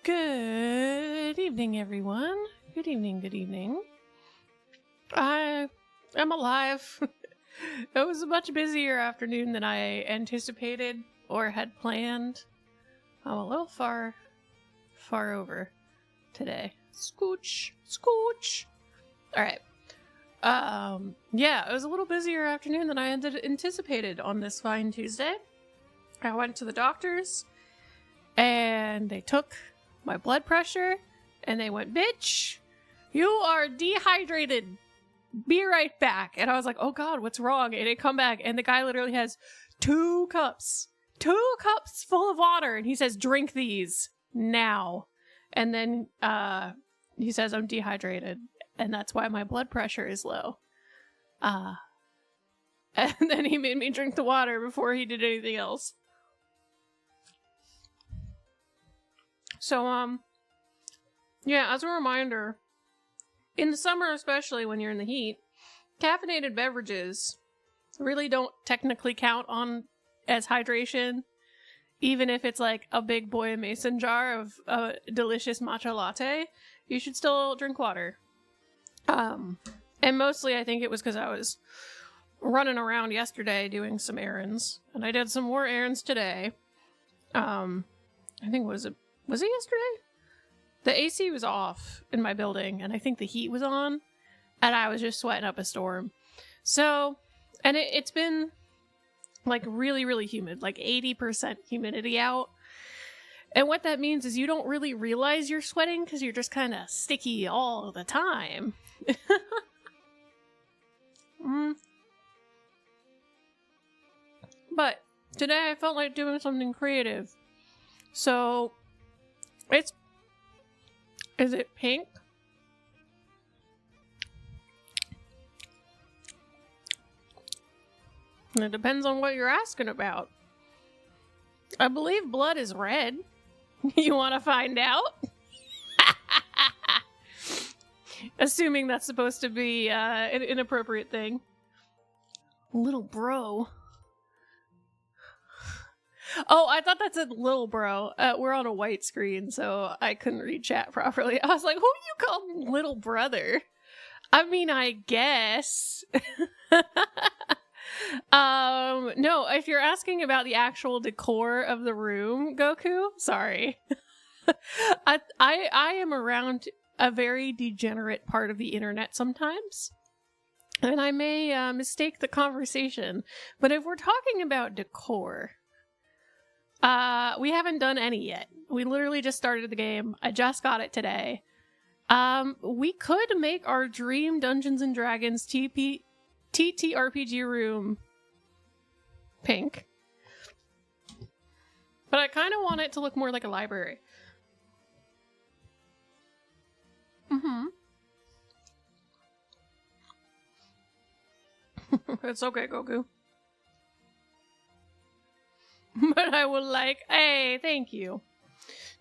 Good evening, everyone. Good evening. I am alive. It was a much busier afternoon than I anticipated or had planned. I'm a little far over today. Scooch. Alright. Yeah, it was a little busier afternoon than I anticipated on this fine Tuesday. I went to the doctor's, and they took my blood pressure, and they went, "Bitch, you are dehydrated. Be right back." And I was like, oh god, what's wrong? And it come back, and the guy literally has two cups full of water, and he says, "Drink these now." And then he says I'm dehydrated, and that's why my blood pressure is low. And then he made me drink the water before he did anything else. So, yeah, as a reminder, in the summer especially when you're in the heat, caffeinated beverages really don't technically count on as hydration, even if it's like a big boy mason jar of a delicious matcha latte. You should still drink water. And mostly I think it was because I was running around yesterday doing some errands, and I did some more errands today. I think, was it yesterday? The AC was off in my building, and I think the heat was on, and I was just sweating up a storm. So, and it's been like really, really humid, like 80% humidity out. And what that means is you don't really realize you're sweating because you're just kind of sticky all the time. But today I felt like doing something creative. So, is it pink? It depends on what you're asking about. I believe blood is red. You want to find out? Assuming that's supposed to be an inappropriate thing. Little bro. Oh, I thought that said little bro. We're on a white screen, so I couldn't read chat properly. I was like, who you call little brother? I mean, I guess. No, if you're asking about the actual decor of the room, Goku, sorry. I am around a very degenerate part of the internet sometimes, and I may mistake the conversation, but if we're talking about decor, we haven't done any yet. We literally just started the game. I just got it today. We could make our dream Dungeons and Dragons TTRPG room pink, but I kind of want it to look more like a library. It's okay, Goku. But I will like, hey, thank you.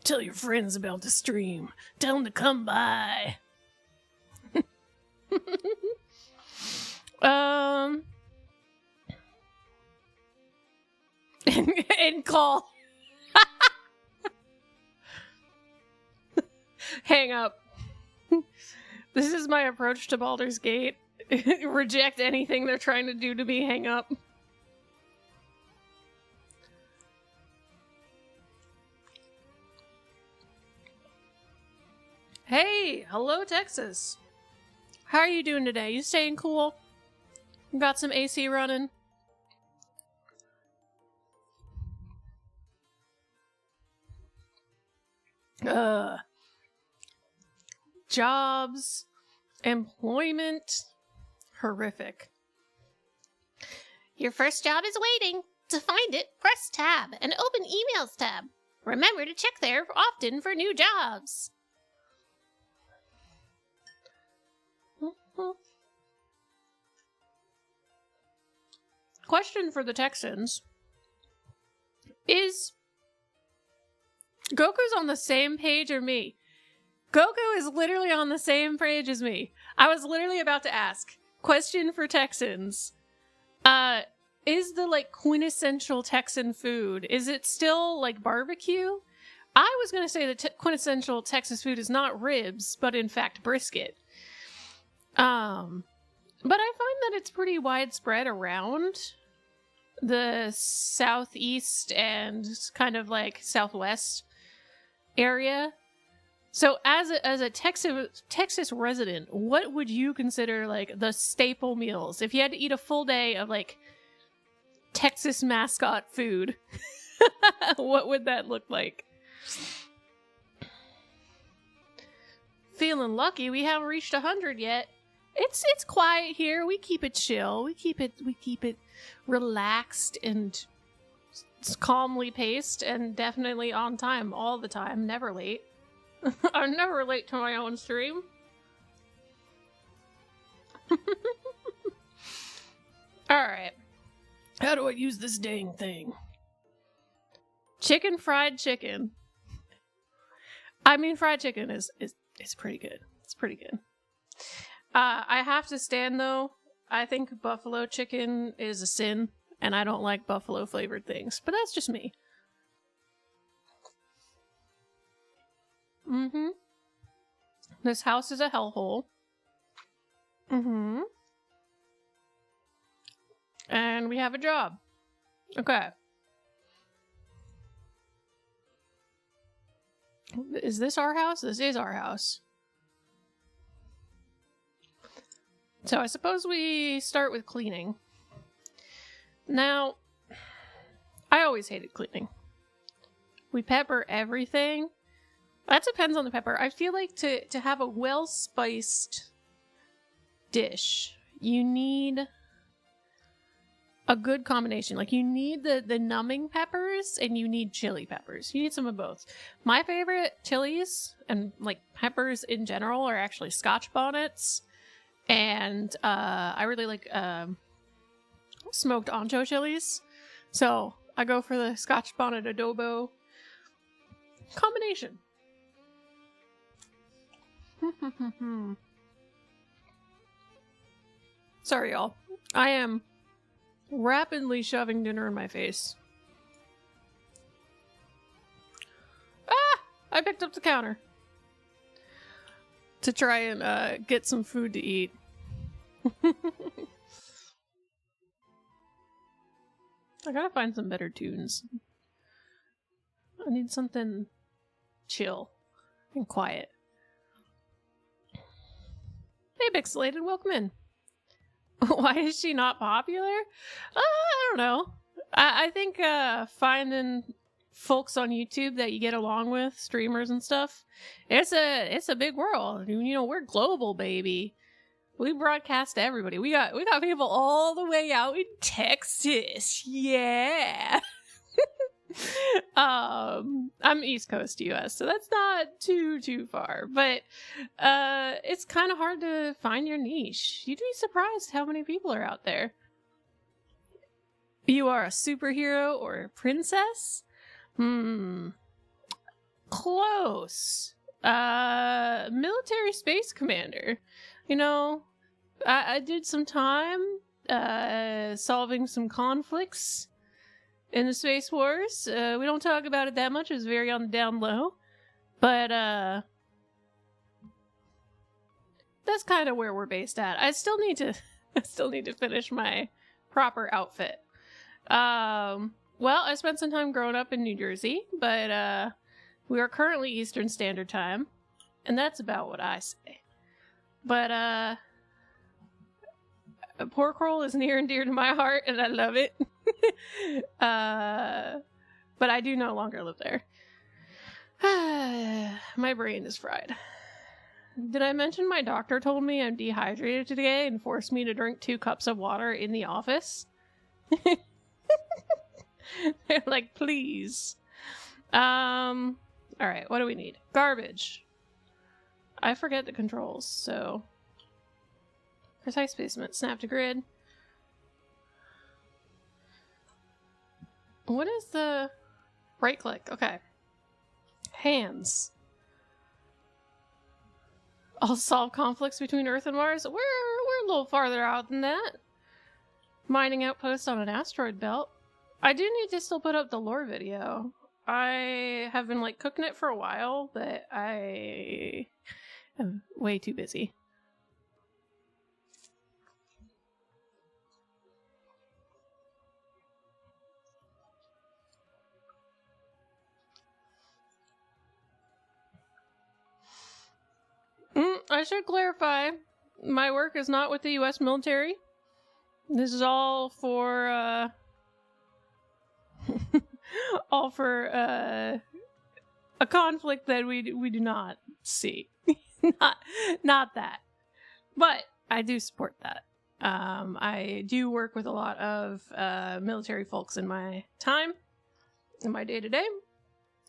Tell your friends about the stream. Tell them to come by. And call. Hang up. This is my approach to Baldur's Gate. Reject anything they're trying to do to me, hang up. Hey, hello Texas. How are you doing today? You staying cool? Got some AC running? Jobs, employment, horrific. Your first job is waiting. To find it, press tab and open emails tab. Remember to check there often for new jobs. Question for the Texans. Is Goku's on the same page or me? Goku is literally on the same page as me. I was literally about to ask. Question for Texans. Is the like quintessential Texan food, is it still like barbecue? I was going to say that quintessential Texas food is not ribs, but in fact brisket. But I find that it's pretty widespread around the southeast and kind of like southwest area. So as a Texas resident, what would you consider like the staple meals if you had to eat a full day of like Texas mascot food? What would that look like? Feeling lucky we haven't reached 100 yet. It's quiet here. We keep it chill. We keep it relaxed and calmly paced, and definitely on time all the time. Never late. I'm never late to my own stream. Alright. How do I use this dang thing? Fried chicken. I mean, fried chicken is pretty good. It's pretty good. I have to stand, though. I think buffalo chicken is a sin, and I don't like buffalo flavored things. But that's just me. Mm-hmm. This house is a hellhole. Mm-hmm. And we have a job. Okay. Is this our house? This is our house. So I suppose we start with cleaning. Now, I always hated cleaning. We pepper everything. That depends on the pepper. I feel like to have a well-spiced dish, you need a good combination. Like, you need the numbing peppers and you need chili peppers. You need some of both. My favorite chilies and, like, peppers in general are actually Scotch bonnets. And I really like smoked ancho chilies. So I go for the Scotch bonnet adobo combination. Sorry, y'all. I am rapidly shoving dinner in my face. Ah! I picked up the counter to try and get some food to eat. I gotta find some better tunes. I need something chill and quiet. Hey, Pixelated, welcome in. Why is she not popular? I don't know. I think finding folks on YouTube that you get along with, streamers and stuff, it's a big world. You know, we're global, baby. We broadcast to everybody. We got people all the way out in Texas. Yeah. I'm East Coast US, so that's not too far. But it's kind of hard to find your niche. You'd be surprised how many people are out there. You are a superhero or a princess? Close. Military space commander. You know, I did some time solving some conflicts in the Space Wars. We don't talk about it that much. It was very on the down low. But that's kind of where we're based at. I still need to finish my proper outfit. Well, I spent some time growing up in New Jersey, but we are currently Eastern Standard Time, and that's about what I say. But pork roll is near and dear to my heart, and I love it. But I do no longer live there. My brain is fried. Did I mention my doctor told me I'm dehydrated today and forced me to drink 2 cups of water in the office? They're like, please. Alright, what do we need? Garbage. I forget the controls, so... Precise placement, snap to grid. What is the... Right click, okay. Hands. I'll solve conflicts between Earth and Mars? We're a little farther out than that. Mining outpost on an asteroid belt. I do need to still put up the lore video. I have been like cooking it for a while, but I am way too busy. I should clarify, my work is not with the U.S. military. This is all for, all for, a conflict that we do not see. not that. But I do support that. I do work with a lot of, military folks in my time, in my day-to-day,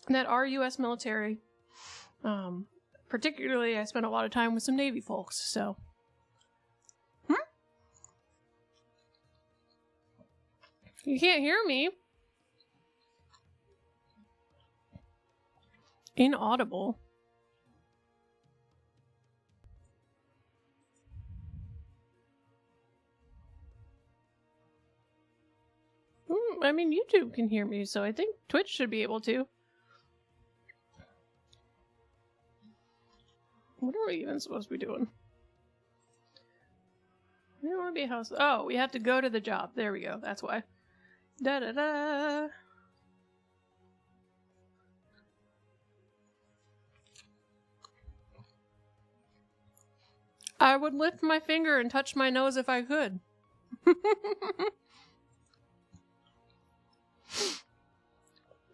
that are U.S. military. Particularly, I spend a lot of time with some Navy folks, so. You can't hear me. Inaudible. I mean, YouTube can hear me, so I think Twitch should be able to. What are we even supposed to be doing? We don't want to be a house. Oh, we have to go to the job. There we go. That's why. Da-da-da. I would lift my finger and touch my nose if I could.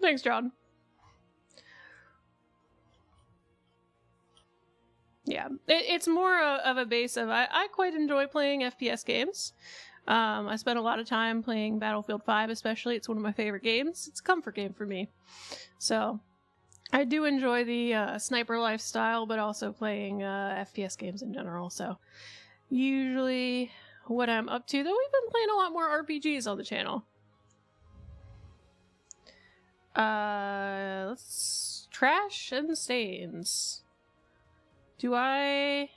Thanks, John. Yeah, it's more of a base of I quite enjoy playing FPS games. I spent a lot of time playing Battlefield 5 especially. It's one of my favorite games. It's a comfort game for me. So I do enjoy the sniper lifestyle, but also playing FPS games in general. So usually what I'm up to, though we've been playing a lot more RPGs on the channel. Let's trash and stains. Do I...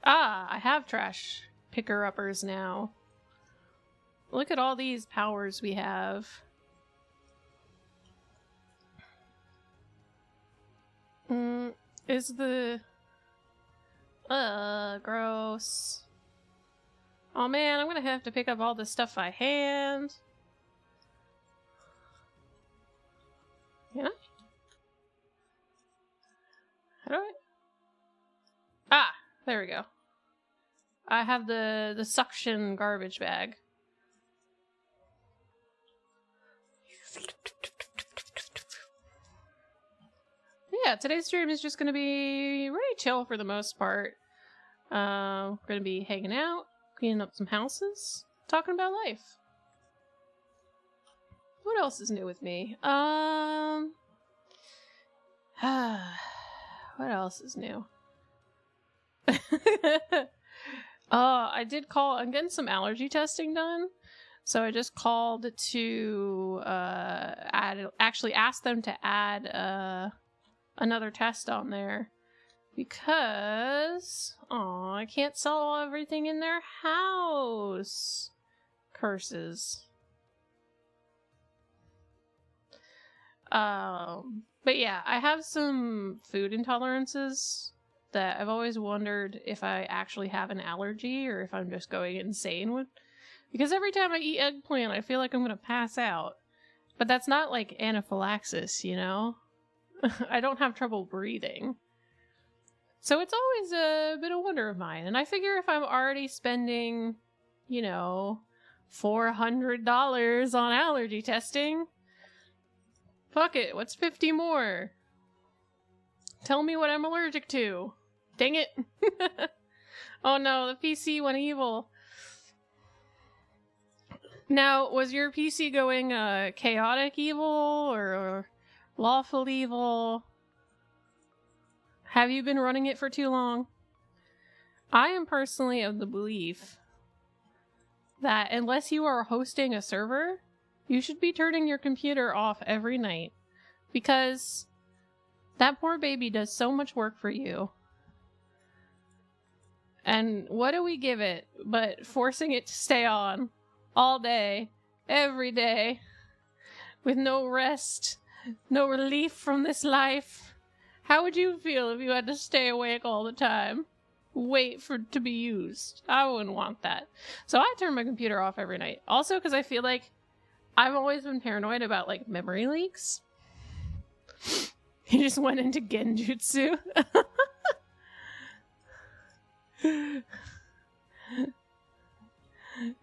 I have trash picker-uppers now. Look at all these powers we have. Is the... gross. Oh man, I'm gonna have to pick up all this stuff by hand. Can I? How do I? There we go. I have the suction garbage bag. Yeah, today's stream is just gonna be really chill for the most part. We're gonna be hanging out, cleaning up some houses, talking about life. What else is new with me? What else is new? I did call. I'm getting some allergy testing done, so I just called to actually ask them to add another test on there because I can't sell everything in their house. Curses. But yeah, I have some food intolerances that I've always wondered if I actually have an allergy or if I'm just going insane with. Because every time I eat eggplant, I feel like I'm gonna pass out. But that's not like anaphylaxis, you know? I don't have trouble breathing. So it's always a bit of wonder of mine. And I figure if I'm already spending, you know, $400 on allergy testing, fuck it, what's 50 more? Tell me what I'm allergic to. Dang it. Oh no, the PC went evil. Now, was your PC going chaotic evil or lawful evil? Have you been running it for too long? I am personally of the belief that unless you are hosting a server, you should be turning your computer off every night. Because that poor baby does so much work for you. And what do we give it but forcing it to stay on all day, every day? with no rest, no relief from this life. How would you feel if you had to stay awake all the time? Wait for it to be used. I wouldn't want that. So I turn my computer off every night. Also because I feel like I've always been paranoid about, like, memory leaks. He just went into genjutsu.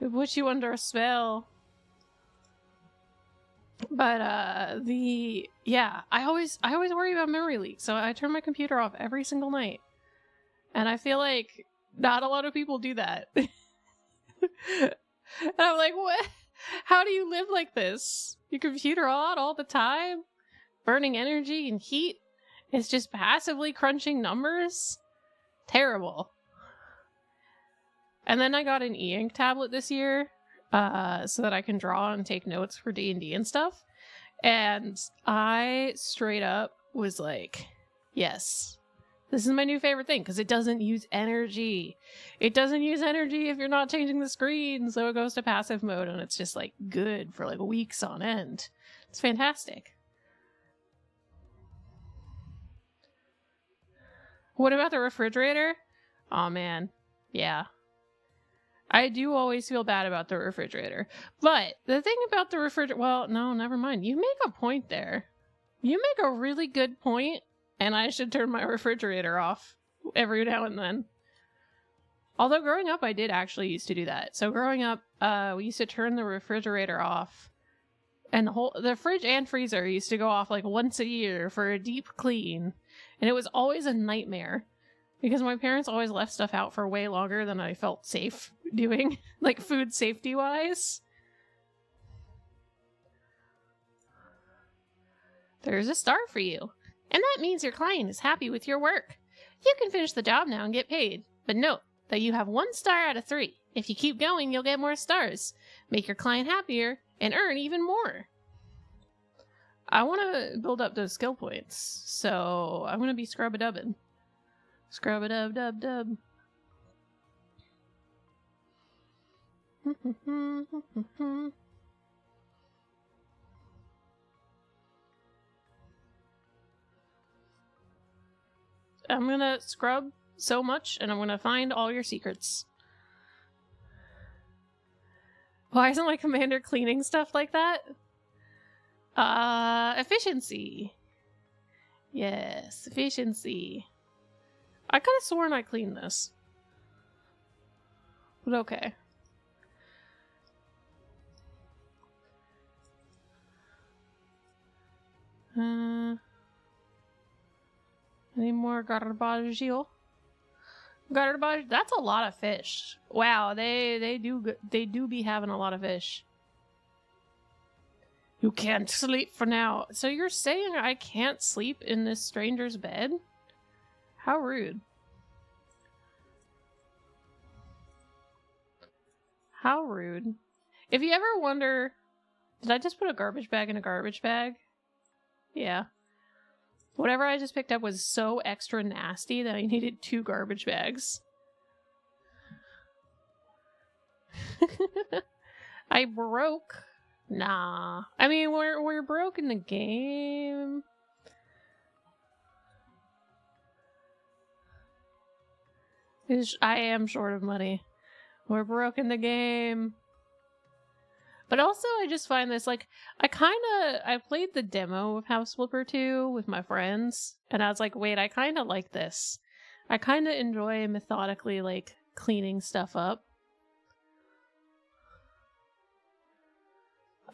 It puts you under a spell. But I always worry about memory leaks, so I turn my computer off every single night. And I feel like not a lot of people do that. And I'm like, what? How do you live like this? Your computer on all the time? Burning energy and heat? It's just passively crunching numbers? Terrible. And then I got an e-ink tablet this year, so that I can draw and take notes for D&D and stuff. And I straight up was like, yes, this is my new favorite thing, because it doesn't use energy. It doesn't use energy if you're not changing the screen, so it goes to passive mode, and it's just, like, good for, like, weeks on end. It's fantastic. What about the refrigerator? Aw, man. Yeah. I do always feel bad about the refrigerator. But the thing about the refrigerator... Well, no, never mind. You make a point there. You make a really good point, and I should turn my refrigerator off every now and then. Although growing up, I did actually used to do that. So growing up, we used to turn the refrigerator off. And the fridge and freezer used to go off like once a year for a deep clean. And it was always a nightmare. Because my parents always left stuff out for way longer than I felt safe doing, like food safety wise. There's a star for you. And that means your client is happy with your work. You can finish the job now and get paid. But note that you have 1 star out of 3. If you keep going, you'll get more stars. Make your client happier and earn even more. I want to build up those skill points, so I'm going to be scrub-a-dubbing. Scrub-a-dub-dub-dub. I'm gonna scrub so much, and I'm gonna find all your secrets. Why isn't my commander cleaning stuff like that? Efficiency. Yes, efficiency. I could have sworn I cleaned this. But okay. Any more garbage? Garbage? That's a lot of fish. Wow, they do be having a lot of fish. You can't sleep for now. So you're saying I can't sleep in this stranger's bed? How rude. How rude. If you ever wonder, did I just put a garbage bag in a garbage bag? Yeah. Whatever I just picked up was so extra nasty that I needed 2 garbage bags. I broke. Nah. I mean, we're broke in the game. I am short of money. We're broke in the game. But also, I just find this, like, I played the demo of House Flipper 2 with my friends, and I was like, wait, I kind of like this. I kind of enjoy methodically, like, cleaning stuff up.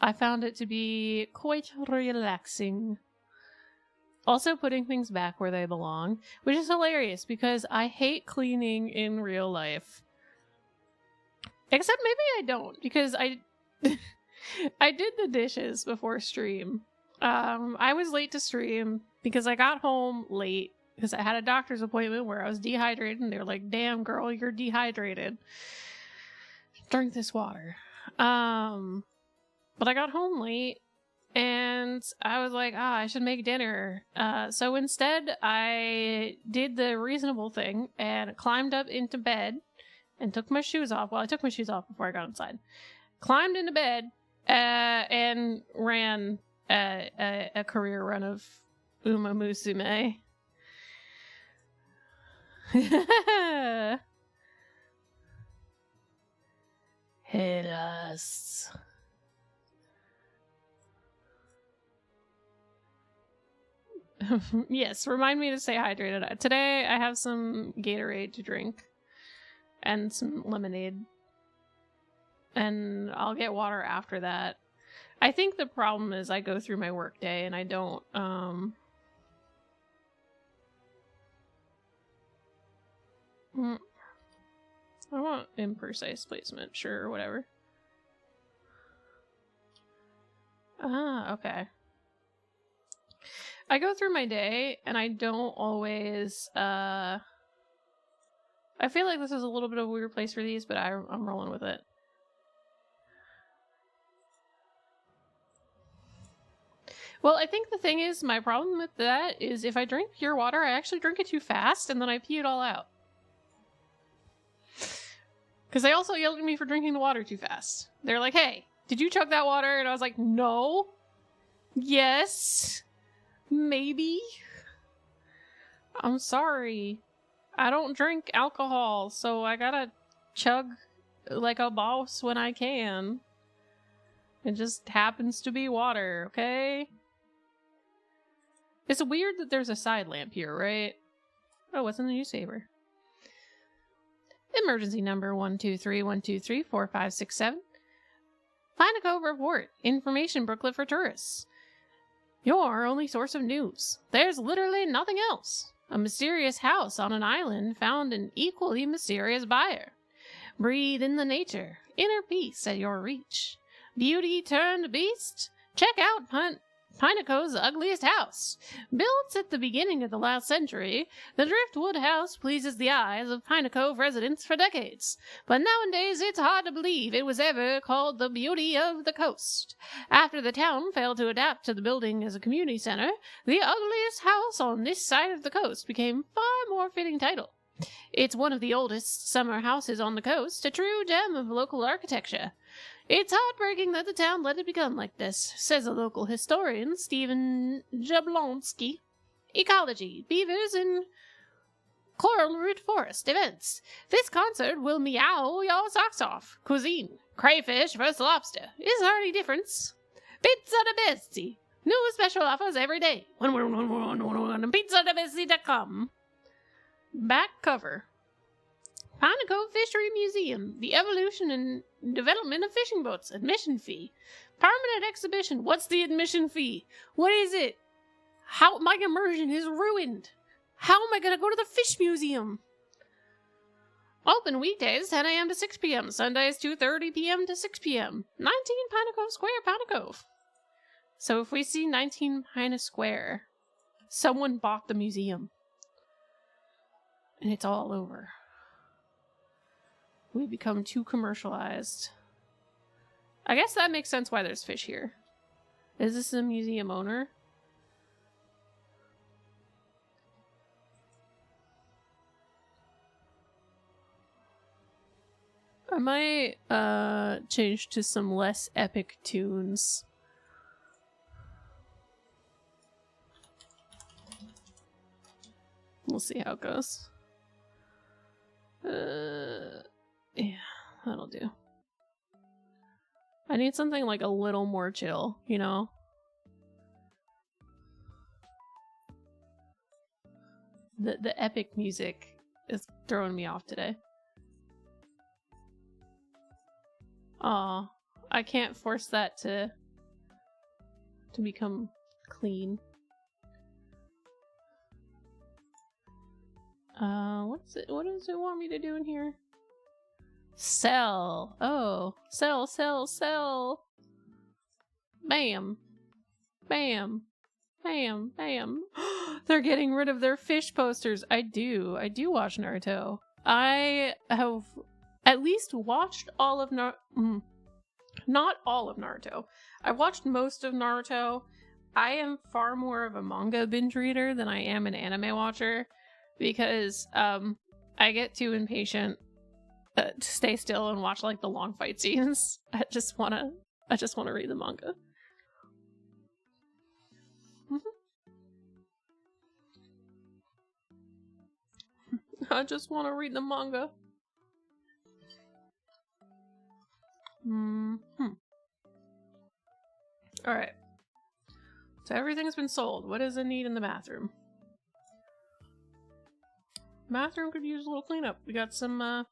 I found it to be quite relaxing. Also putting things back where they belong, which is hilarious because I hate cleaning in real life. Except maybe I don't, because I did the dishes before stream. I was late to stream because I got home late because I had a doctor's appointment where I was dehydrated, and they were like, damn girl, you're dehydrated. Drink this water. But I got home late, and I was like, I should make dinner. So instead, I did the reasonable thing and climbed up into bed and took my shoes off. Well, I took my shoes off before I got inside. Climbed into bed and ran a career run of Uma Musume. Hélas. Yes, remind me to stay hydrated. Today I have some Gatorade to drink and some lemonade. And I'll get water after that. I think the problem is I go through my work day and I don't I want imprecise placement, sure, whatever. Ah, okay. I go through my day and I don't always I feel like this is a little bit of a weird place for these, but I'm rolling with it. Well, I think the thing is, my problem with that is if I drink pure water, I actually drink it too fast and then I pee it all out. Because they also yelled at me for drinking the water too fast. They're like, hey, did you chug that water? And I was like, no. Yes. Maybe. I'm sorry. I don't drink alcohol, so I gotta chug like a boss when I can. It just happens to be water, okay? It's weird that there's a side lamp here, right? Oh, what's in the newspaper? Emergency number 123-123-4567. Pinaco report. Information booklet for tourists. Your only source of news. There's literally nothing else. A mysterious house on an island found an equally mysterious buyer. Breathe in the nature. Inner peace at your reach. Beauty turned beast? Check out Pinaco's ugliest house. Built at the beginning of the last century, the Driftwood House pleases the eyes of Pinaco residents for decades. But nowadays, it's hard to believe it was ever called the Beauty of the Coast. After the town failed to adapt to the building as a community center, the ugliest house on this side of the coast became far more fitting title. It's one of the oldest summer houses on the coast, a true gem of local architecture. It's heartbreaking that the town let it become like this, says a local historian, Stephen Jablonski. Ecology, beavers, and coral root forest events. This concert will meow your socks off. Cuisine, crayfish versus lobster. Is there any difference? Pizza de Bessie. New special offers every day. PizzaDeBessie.com. Back cover. Pinaco Fishery Museum. The evolution and development of fishing boats. Admission fee. Permanent exhibition. What's the admission fee? What is it? How my immersion is ruined. How am I going to go to the fish museum? Open weekdays 10 a.m. to 6 p.m. Sundays 2:30 p.m. to 6 p.m. 19 Pinaco Square, Pinaco. So if we see 19 Pina Square, someone bought the museum. And it's all over. We become too commercialized. I guess that makes sense why there's fish here. Is this a museum owner? I might change to some less epic tunes. We'll see how it goes. Yeah, that'll do. I need something like a little more chill, you know? The epic music is throwing me off today. Aw, I can't force that to become clean. What does it want me to do in here? Sell. Oh, sell. Bam. Bam. Bam. Bam. They're getting rid of their fish posters. I do watch Naruto. I have at least watched all of not all of Naruto. I watched most of Naruto. I am far more of a manga binge reader than I am an anime watcher because I get too impatient to stay still and watch like the long fight scenes. I just wanna read the manga. I just want to read the manga. Alright. So everything's been sold. What does it need in the bathroom? Bathroom could use a little cleanup. We got some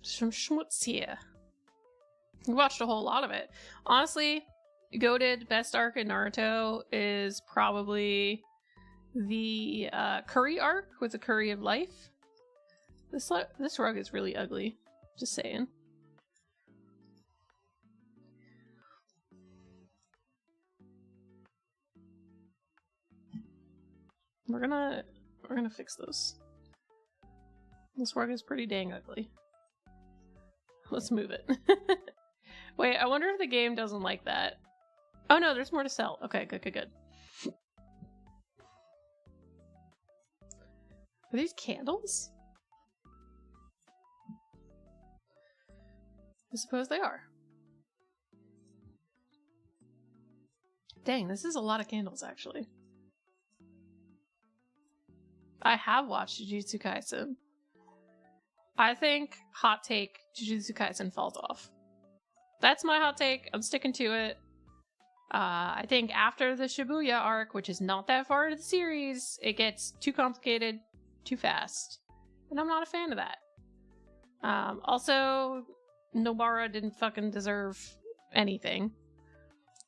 schmutz here. We watched a whole lot of it. Honestly, goated best arc in Naruto is probably the curry arc with the curry of life. This rug is really ugly. Just saying. We're gonna fix this. This rug is pretty dang ugly. Let's move it. Wait, I wonder if the game doesn't like that. Oh no, there's more to sell. Okay, good. Are these candles? I suppose they are. Dang, this is a lot of candles, actually. I have watched Jujutsu Kaisen. I think, hot take, Jujutsu Kaisen falls off. That's my hot take. I'm sticking to it. I think after the Shibuya arc, which is not that far into the series, it gets too complicated, too fast. And I'm not a fan of that. Also, Nobara didn't fucking deserve anything.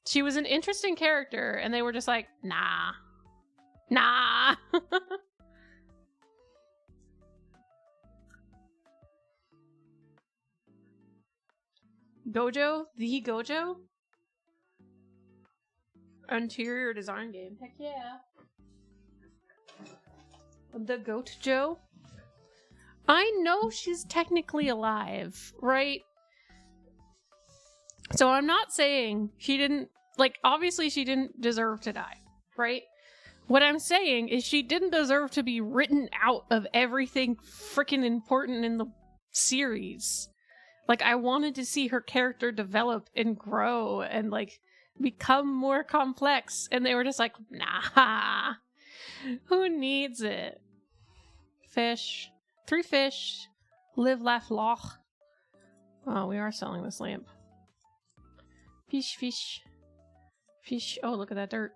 She was an interesting character, and they were just like, nah. Nah! Gojo? The Gojo? Interior design game. Heck yeah. The Goat Joe? I know she's technically alive, right? So I'm not saying she didn't, like, obviously she didn't deserve to die, right? What I'm saying is she didn't deserve to be written out of everything freaking important in the series. Like, I wanted to see her character develop and grow and, like, become more complex. And they were just like, nah. Who needs it? Fish. 3 fish. Live, laugh, loch. Oh, we are selling this lamp. Fish, fish. Fish. Oh, look at that dirt.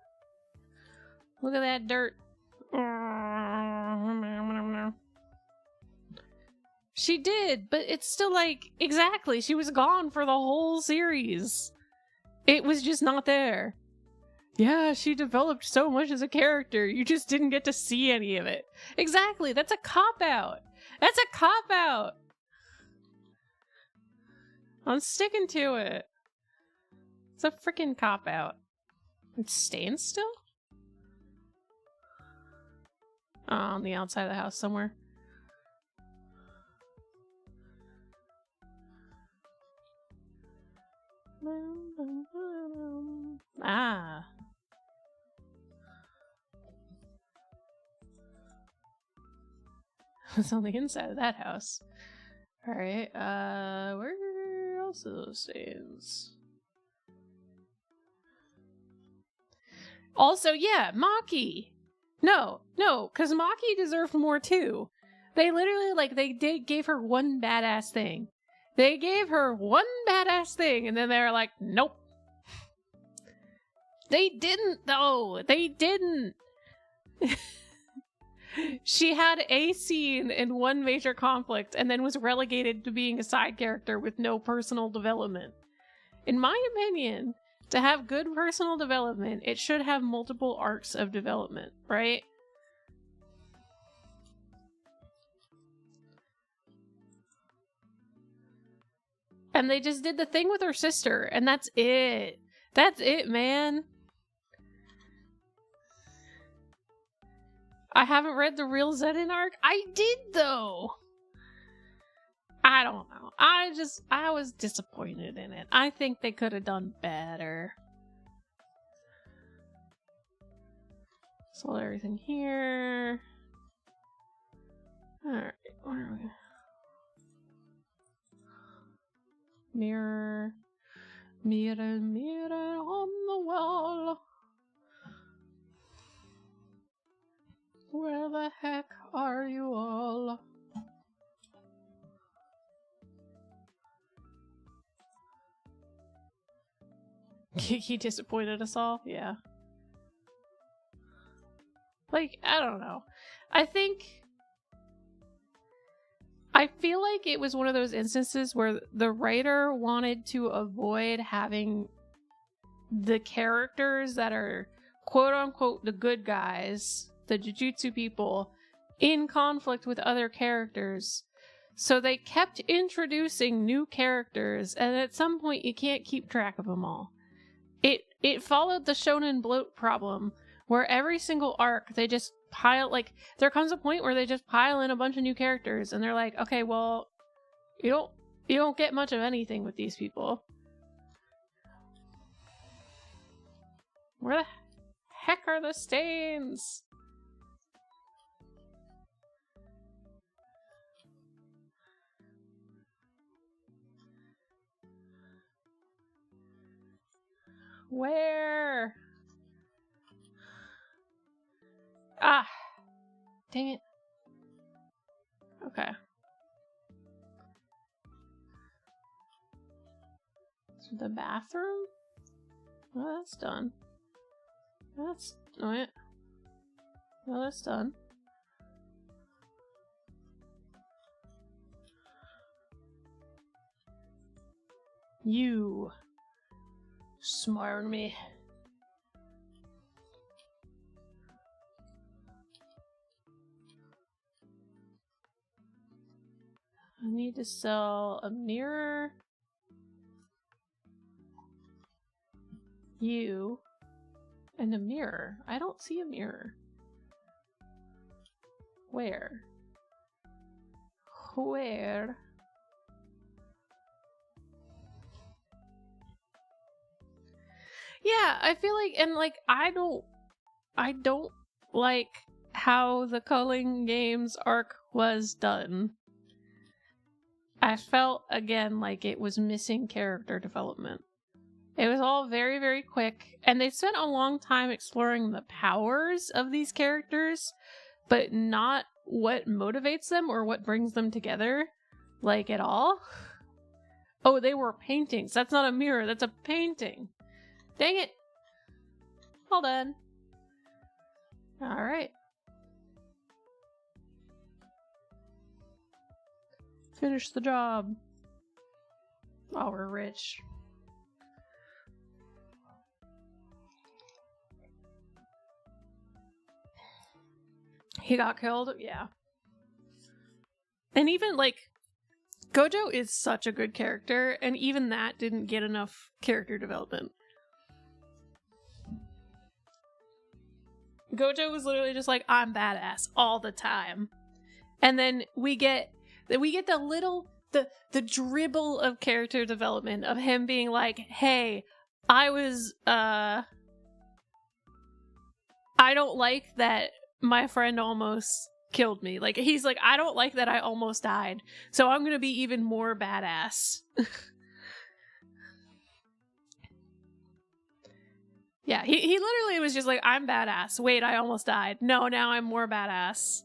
Look at that dirt. She did, but it's still like, exactly, she was gone for the whole series. It was just not there. Yeah, she developed so much as a character, you just didn't get to see any of it. Exactly, that's a cop-out. That's a cop-out. I'm sticking to it. It's a freaking cop-out. It's staying still? Oh, on the outside of the house somewhere. Ah. It's on the inside of that house. Alright, where else are those stains? Also, yeah, Maki! No, because Maki deserved more too. They literally, like, gave her one badass thing. They gave her one badass thing, and then they were like, nope. They didn't, though. They didn't. She had a scene in one major conflict, and then was relegated to being a side character with no personal development. In my opinion, to have good personal development, it should have multiple arcs of development, right? And they just did the thing with her sister, and that's it. That's it, man. I haven't read the real Zenin arc. I did, though. I don't know. I was disappointed in it. I think they could have done better. Sold everything here. Alright, where are we? Mirror. Mirror, mirror on the wall. Where the heck are you all? He disappointed us all? Yeah. Like, I don't know. I feel like it was one of those instances where the writer wanted to avoid having the characters that are quote-unquote the good guys, the Jujutsu people, in conflict with other characters. So they kept introducing new characters, and at some point you can't keep track of them all. It followed the Shonen bloat problem, where every single arc they just pile, like, there comes a point where they just pile in a bunch of new characters, and they're like, okay, well, you don't get much of anything with these people. Where the heck are the stains? Where? Ah, dang it. Okay. So the bathroom? Well, that's done. That's... oh, yeah. Well, that's done. You smart me. I need to sell a mirror. You. And a mirror. I don't see a mirror. Where? Where? Yeah, I feel like, and like, I don't like how the Culling Games arc was done. I felt, again, like it was missing character development. It was all very, very quick, and they spent a long time exploring the powers of these characters, but not what motivates them or what brings them together, like, at all. Oh, they were paintings. That's not a mirror, that's a painting. Dang it. All done. Alright. Finish the job. Oh, we're rich. He got killed? Yeah. And even, like, Gojo is such a good character, and even that didn't get enough character development. Gojo was literally just like, I'm badass all the time. And then we get the little, the dribble of character development of him being like, hey, I don't like that my friend almost killed me. Like, he's like, I don't like that I almost died, so I'm gonna be even more badass. Yeah, he literally was just like, I'm badass. Wait, I almost died. No, now I'm more badass.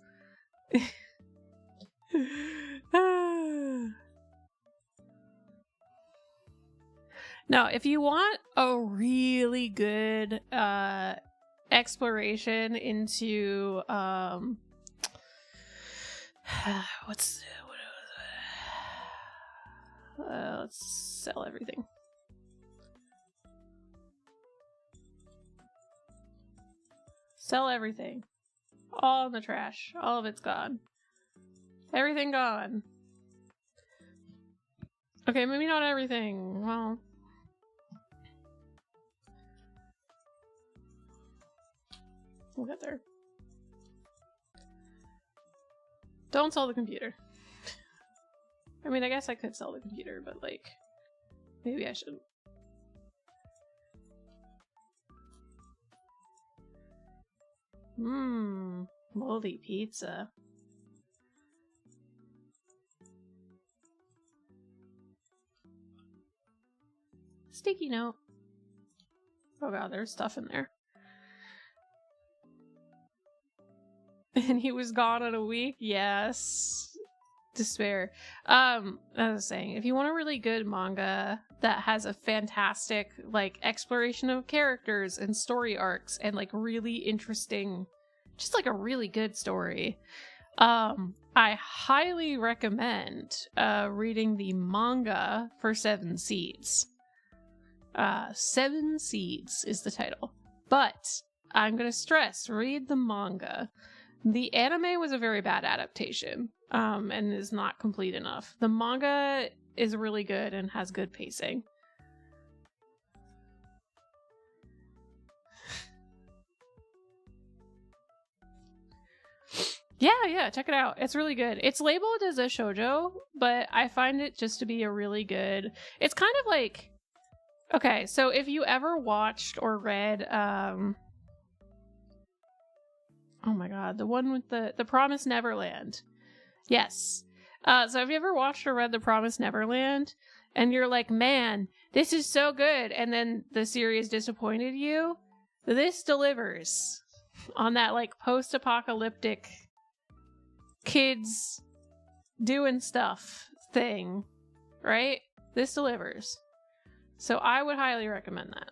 No, if you want a really good exploration into let's sell everything. Sell everything. All in the trash. All of it's gone. Everything gone. Okay, maybe not everything. Well, we'll get there. Don't sell the computer. I mean, I guess I could sell the computer, but, like, maybe I shouldn't. Moldy pizza. Sticky note. Oh god, there's stuff in there. and he was gone in a week. Yes. Despair. As I was saying, if you want a really good manga that has a fantastic like exploration of characters and story arcs and like really interesting, just like a really good story, I highly recommend reading the manga for Seven Seeds. Seven Seeds is the title, but I'm gonna stress, read the manga. The anime was a very bad adaptation, and is not complete enough. The manga is really good and has good pacing. Yeah, check it out. It's really good. It's labeled as a shoujo, but I find it just to be a really good... It's kind of like... Okay, so if you ever watched or read... Oh my god, the one with the Promised Neverland. Yes. So have you ever watched or read The Promised Neverland? And you're like, man, this is so good. And then the series disappointed you? This delivers on that like post-apocalyptic kids doing stuff thing, right? This delivers. So I would highly recommend that.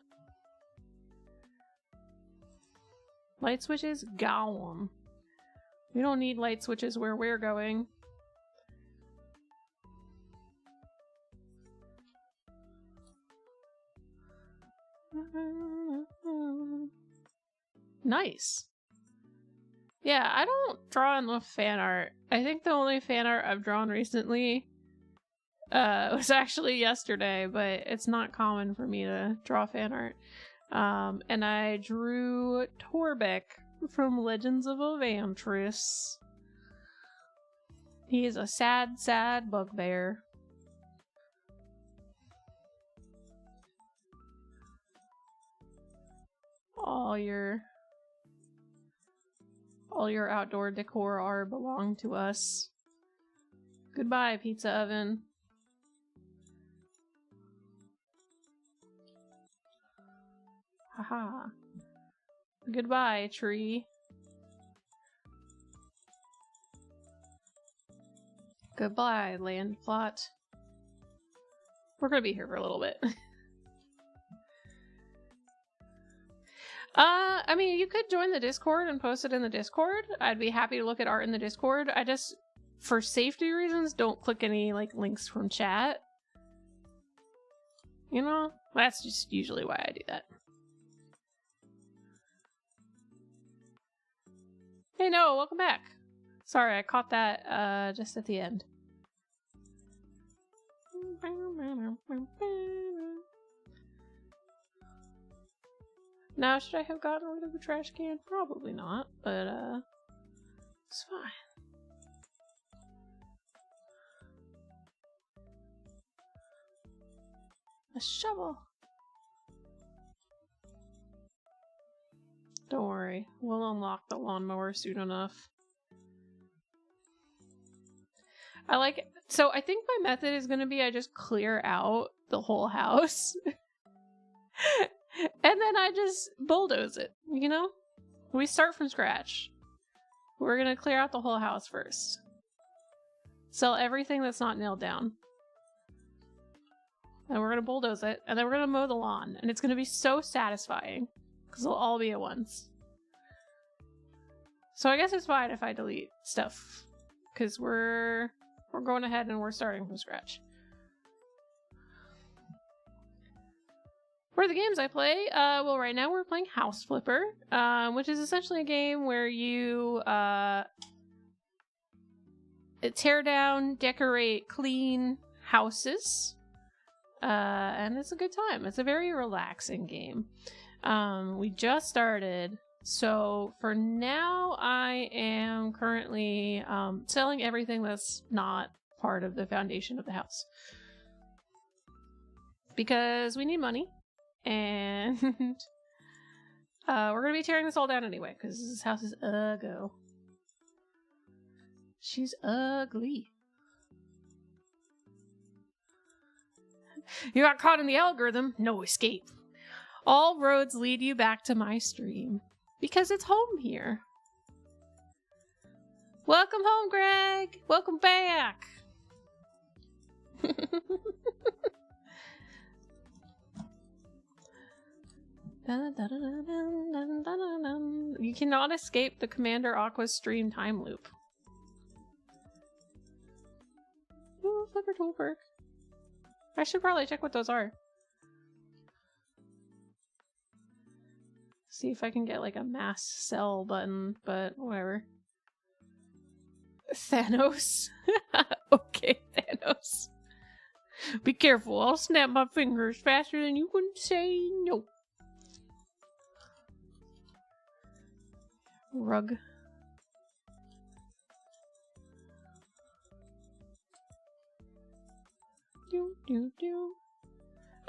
Light switches? Gone. We don't need light switches where we're going. Nice. Yeah, I don't draw enough fan art. I think the only fan art I've drawn recently was actually yesterday, but it's not common for me to draw fan art. And I drew Torbeck from Legends of Evantris. He is a sad, sad bugbear. All your outdoor decor are belong to us. Goodbye, pizza oven. Haha. Goodbye, tree. Goodbye, land plot. We're gonna be here for a little bit. I mean, you could join the Discord and post it in the Discord. I'd be happy to look at art in the Discord. I just, for safety reasons, don't click any, like, links from chat. You know? That's just usually why I do that. Hey, Noah, welcome back. Sorry, I caught that, just at the end. Now, should I have gotten rid of the trash can? Probably not, but, it's fine. A shovel. Don't worry, we'll unlock the lawnmower soon enough. So I think my method is going to be I just clear out the whole house. And then I just bulldoze it, you know? We start from scratch. We're going to clear out the whole house first. Sell everything that's not nailed down. And we're going to bulldoze it, and then we're going to mow the lawn. And it's going to be so satisfying, because it'll all be at once. So I guess it's fine if I delete stuff, because we're going ahead and we're starting from scratch. For the games I play, well, right now we're playing House Flipper, which is essentially a game where you tear down, decorate, clean houses, and it's a good time. It's a very relaxing game. We just started, so for now I am currently selling everything that's not part of the foundation of the house. Because we need money. And we're gonna be tearing this all down anyway, because this house is ugly. She's ugly. You got caught in the algorithm, no escape. All roads lead you back to my stream, because it's home here. Welcome home, Greg! Welcome back! You cannot escape the Commander Aqwah stream time loop. Ooh, Flipper tool perk. I should probably check what those are. See if I can get like a mass sell button, but whatever. Thanos? Okay, Thanos. Be careful, I'll snap my fingers faster than you can say no. Rug.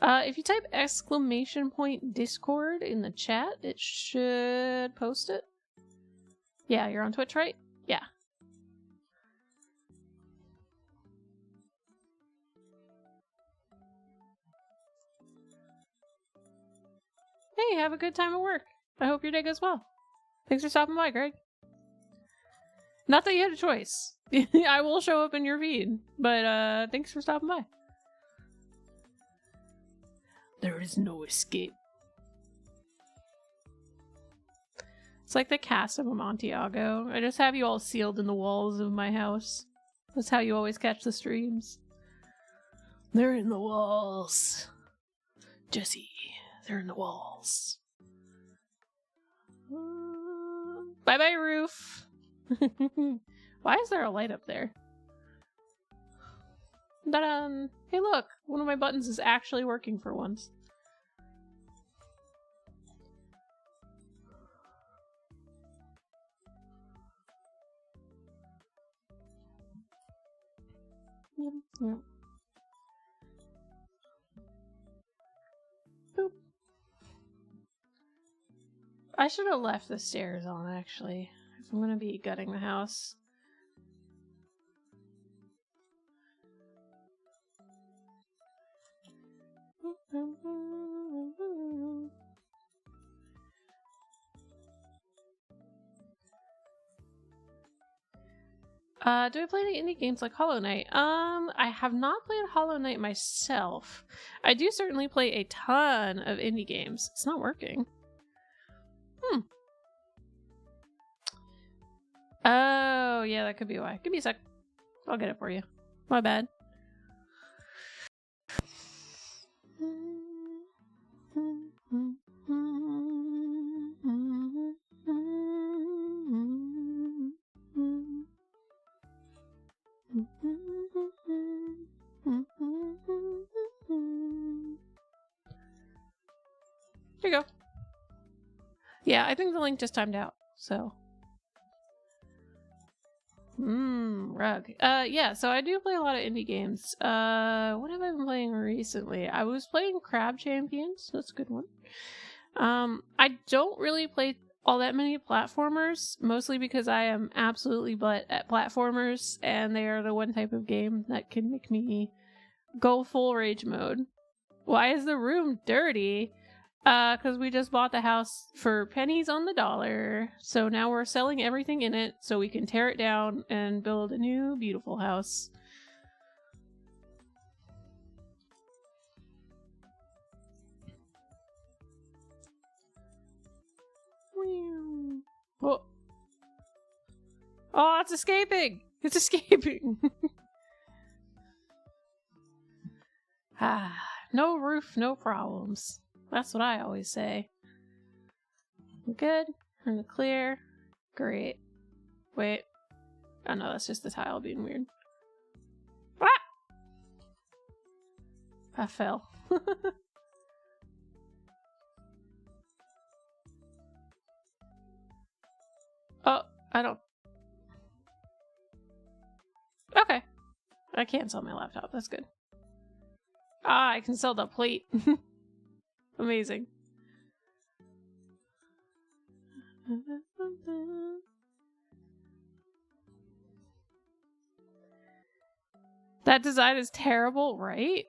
If you type !Discord in the chat, it should post it. Yeah, you're on Twitch, right? Yeah. Hey, have a good time at work. I hope your day goes well. Thanks for stopping by, Greg. Not that you had a choice. I will show up in your feed, but thanks for stopping by. There is no escape. It's like the cast of Amontillado. I just have you all sealed in the walls of my house. That's how you always catch the streams. They're in the walls. Jesse, they're in the walls. Bye-bye, roof. Why is there a light up there? Ta-da! Hey, look! One of my buttons is actually working for once. Yep. Boop. I should have left the stairs on, actually, if I'm gonna be gutting the house. Do I play any indie games like Hollow Knight? I have not played Hollow Knight myself. I do certainly play a ton of indie games. It's not working. Oh, yeah, that could be why. Give me a sec. I'll get it for you. My bad. There you go. Yeah, I think the link just timed out, so. Rug. Yeah, so I do play a lot of indie games. What have I been playing recently? I was playing Crab Champions. That's a good one. I don't really play all that many platformers, mostly because I am absolutely butt at platformers, and they are the one type of game that can make me go full rage mode. Why is the room dirty? Because we just bought the house for pennies on the dollar, so now we're selling everything in it so we can tear it down and build a new, beautiful house. Oh, oh, it's escaping! It's escaping! No roof, no problems. That's what I always say. Good. We're in the clear. Great. Wait. Oh no, that's just the tile being weird. Ah! I fell. Oh, I don't... Okay. I can't sell my laptop. That's good. Ah, I can sell the plate. Amazing. That design is terrible, right?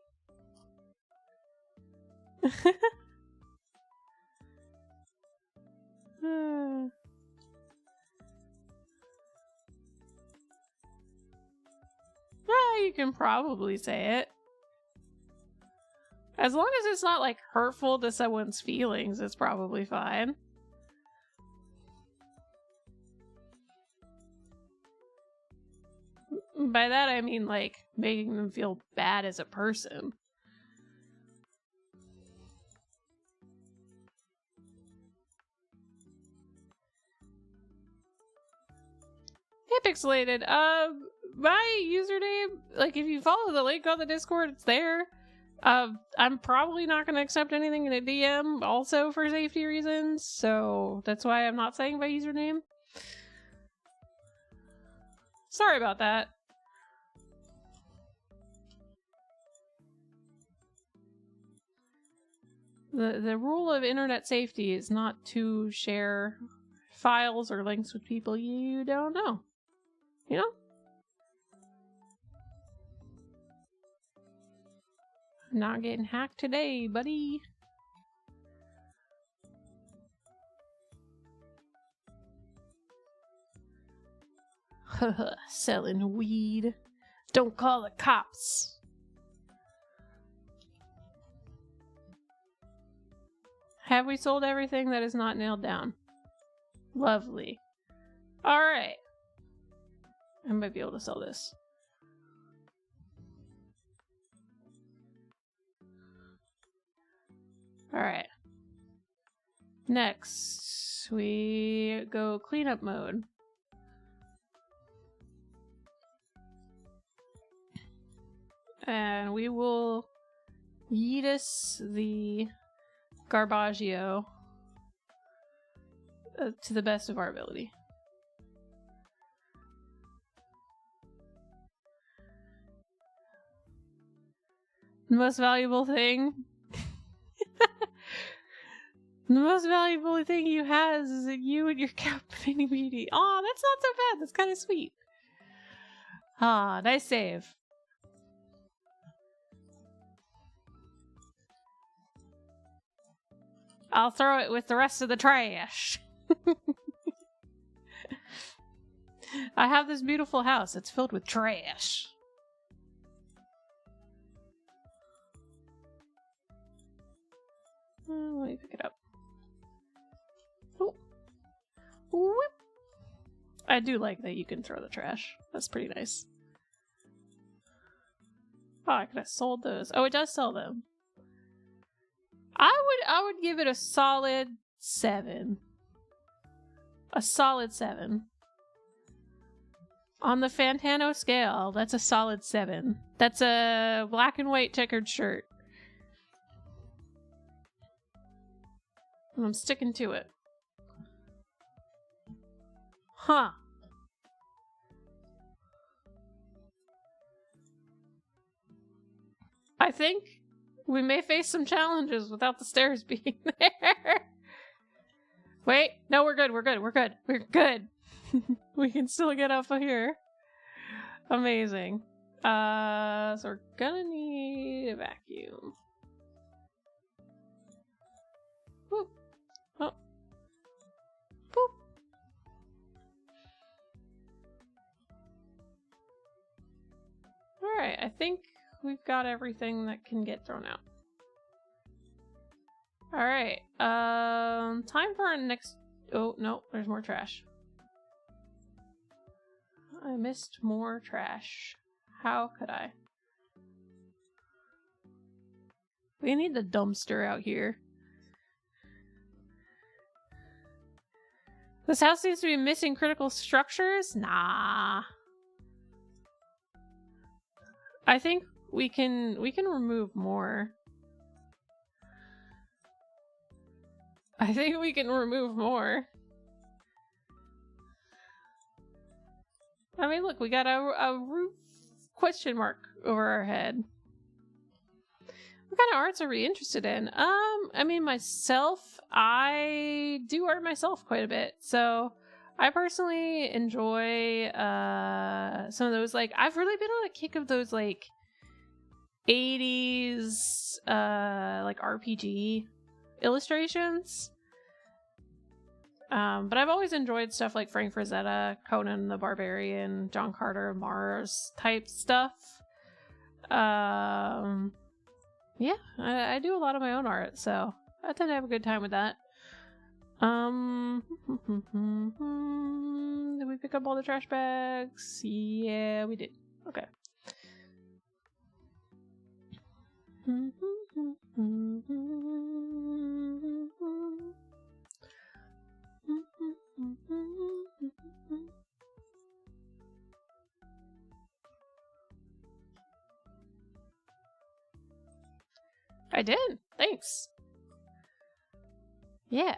you can probably say it. As long as it's not, like, hurtful to someone's feelings, it's probably fine. By that I mean, like, making them feel bad as a person. Hey, Pixelated, my username, like, if you follow the link on the Discord, it's there. I'm probably not going to accept anything in a DM also for safety reasons, so that's why I'm not saying my username. Sorry about that. The rule of internet safety is not to share files or links with people you don't know. You know? I'm not getting hacked today, buddy. Selling weed. Don't call the cops. Have we sold everything that is not nailed down? Lovely. Alright. I might be able to sell this. Alright. Next, we go cleanup mode. And we will yeetus the Garbaggio to the best of our ability. The most valuable thing the most valuable thing you has is that you and your captivating beauty. Aw, that's not so bad. That's kind of sweet. Ah, nice save. I'll throw it with the rest of the trash. I have this beautiful house. It's filled with trash. Let me pick it up. Oh. Whoop. I do like that you can throw the trash. That's pretty nice. Oh, I could have sold those. Oh, it does sell them. I would give it a solid 7. A solid 7. On the Fantano scale, that's a solid 7. That's a black and white checkered shirt. I'm sticking to it. Huh. I think we may face some challenges without the stairs being there. Wait, no, we're good, we're good, we're good, we're good. We can still get up here. Amazing. So we're gonna need a vacuum. Whoop. Oh. Boop. Alright, I think we've got everything that can get thrown out. Alright, time for our next... Oh, no, there's more trash. I missed more trash. How could I? We need the dumpster out here. This house seems to be missing critical structures? Nah. I think we can remove more. I think we can remove more. I mean, look, we got a roof question mark over our head. What kind of arts are we interested in? I mean, myself, I do art myself quite a bit. So I personally enjoy some of those, like, I've really been on a kick of those, like, 80s, like, RPG illustrations. But I've always enjoyed stuff like Frank Frazetta, Conan the Barbarian, John Carter of Mars type stuff. Yeah, I do a lot of my own art, so I tend to have a good time with that. Did we pick up all the trash bags? Yeah, we did. Okay. I did. Thanks. Yeah.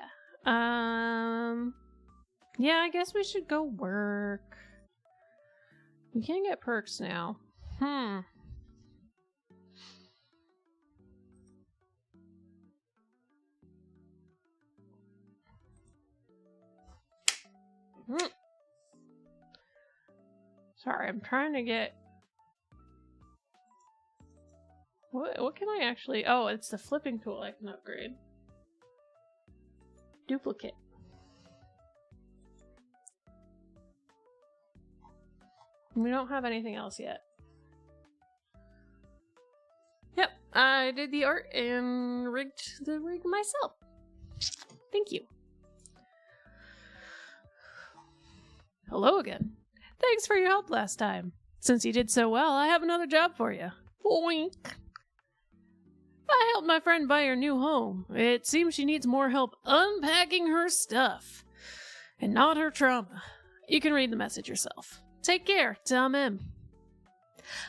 Yeah, I guess we should go work. We can't get perks now. Sorry, I'm trying to get... What can I actually... Oh, it's the flipping tool I can upgrade. Duplicate. We don't have anything else yet. Yep, I did the art and rigged the rig myself. Thank you. Hello again. Thanks for your help last time. Since you did so well, I have another job for you. Oink. I helped my friend buy her new home. It seems she needs more help unpacking her stuff. And not her trauma. You can read the message yourself. Take care, Tom M.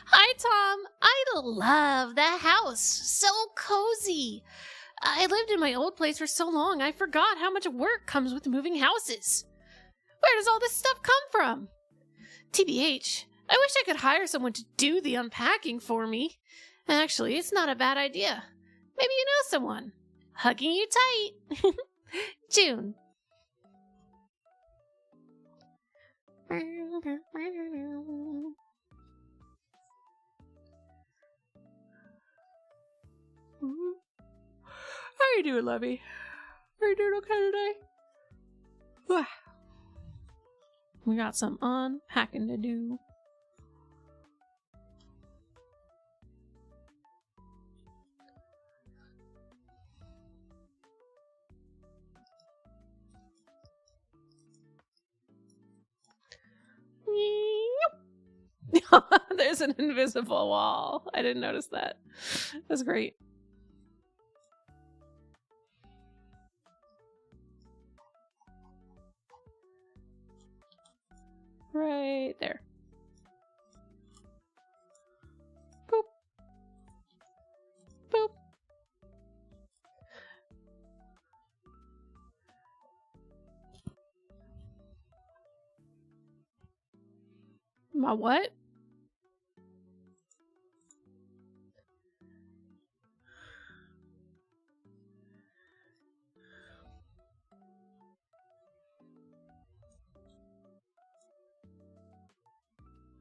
Hi, Tom. I love the house. So cozy. I lived in my old place for so long, I forgot how much work comes with moving houses. Where does all this stuff come from? TBH, I wish I could hire someone to do the unpacking for me. Actually, it's not a bad idea. Maybe you know someone. Hugging you tight. June. How you doing, Lovey? Are you doing okay today? We got some unpacking to do. There's an invisible wall. I didn't notice that. That's great. Right there. Boop. Boop. My what?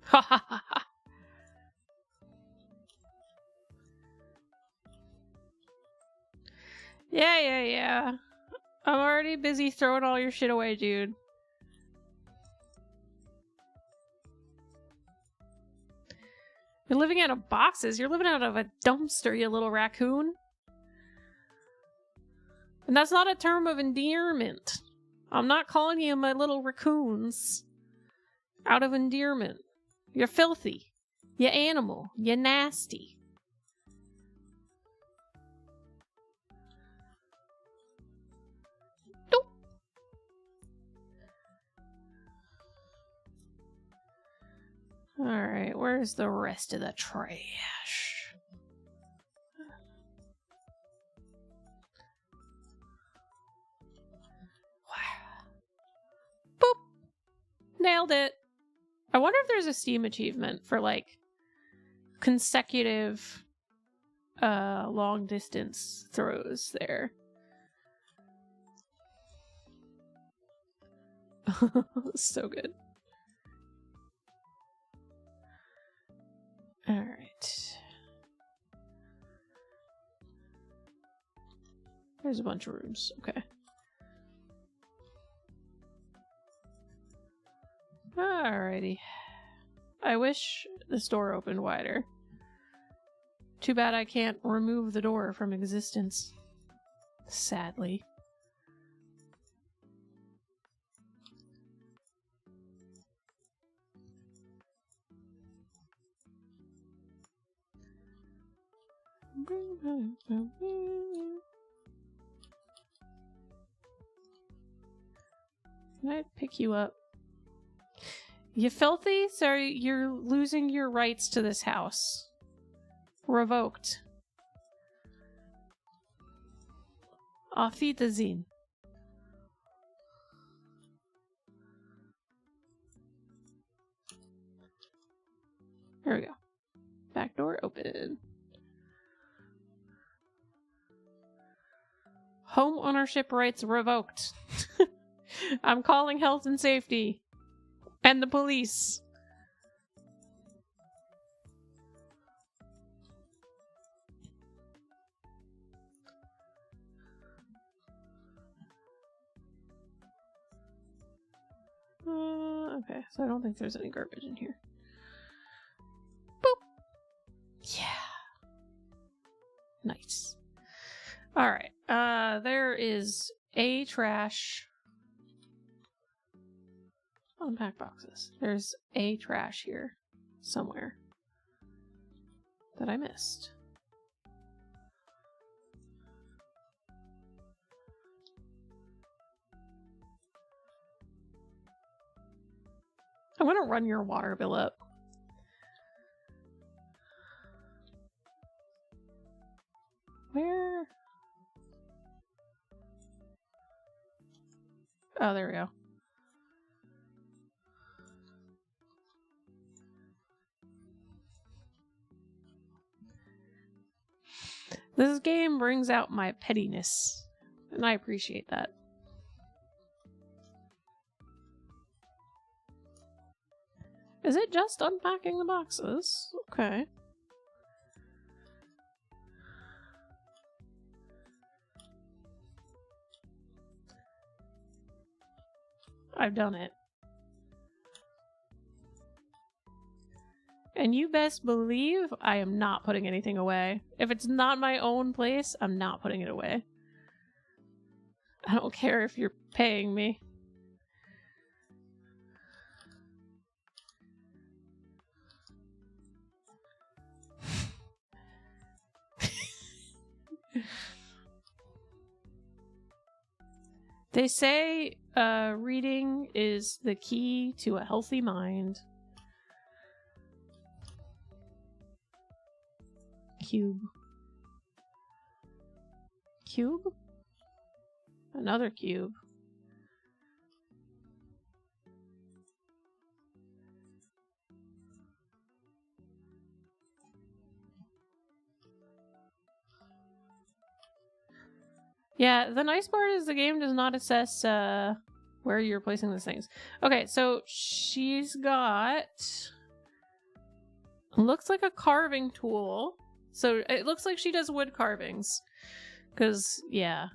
Ha ha ha ha. Yeah. I'm already busy throwing all your shit away, dude. You're living out of boxes. You're living out of a dumpster, you little raccoon. And that's not a term of endearment. I'm not calling you my little raccoons. Out of endearment. You're filthy. You animal. You nasty. Nope. Alright, where's the rest of the trash? Boop! Nailed it. I wonder if there's a Steam achievement for, like, consecutive long distance throws there. So good. Alright. There's a bunch of rooms. Okay. Alrighty. I wish this door opened wider. Too bad I can't remove the door from existence. Sadly. Can I pick you up? You filthy? Sorry, you're losing your rights to this house. Revoked. Auf Wiedersehen. There we go. Back door open. Home ownership rights revoked. I'm calling health and safety. And the police. Okay, so I don't think there's any garbage in here. Boop. Yeah. Nice. Alright, there is a trash. Unpack boxes. There's a trash here somewhere that I missed. I'm gonna run your water bill up. Where? Oh, there we go. This game brings out my pettiness, and I appreciate that. Is it just unpacking the boxes? Okay. I've done it. And you best believe I am not putting anything away. If it's not my own place, I'm not putting it away. I don't care if you're paying me. They say reading is the key to a healthy mind. Cube. Cube? Another cube. Yeah, the nice part is the game does not assess where you're placing these things. Okay, so she's got... looks like a carving tool. So it looks like she does wood carvings. Because, yeah.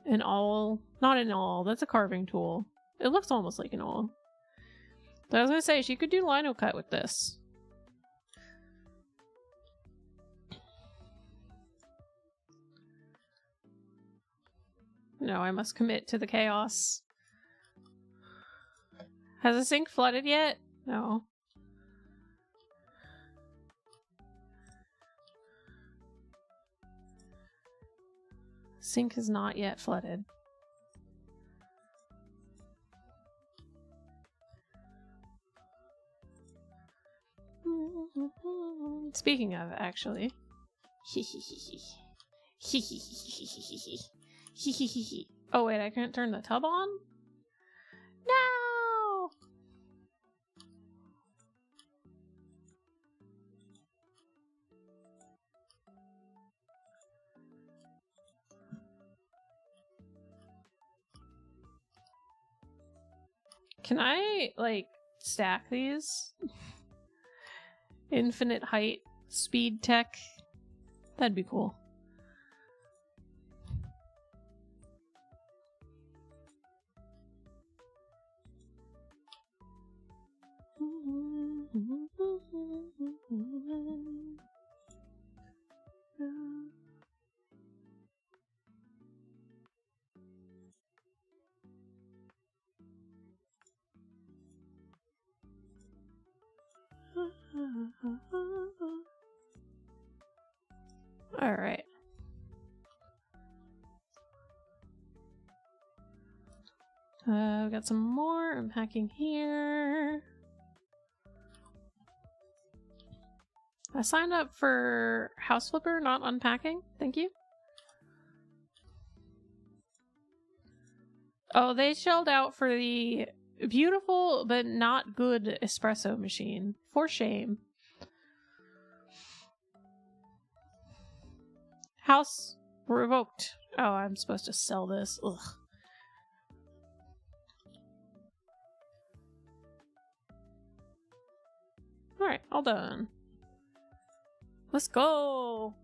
An awl. Not an awl, that's a carving tool. It looks almost like an awl. But I was going to say, she could do lino cut with this. No, I must commit to the chaos. Has the sink flooded yet? No. Sink is not yet flooded. Speaking of, actually. Oh wait, I can't turn the tub on? No! Can I, like, stack these? Infinite height speed tech? That'd be cool. got some more unpacking here. I signed up for House Flipper, not unpacking. Thank you. Oh, they shelled out for the beautiful but not good espresso machine. For shame. House revoked. Oh, I'm supposed to sell this. Ugh. Alright, all done. Let's go!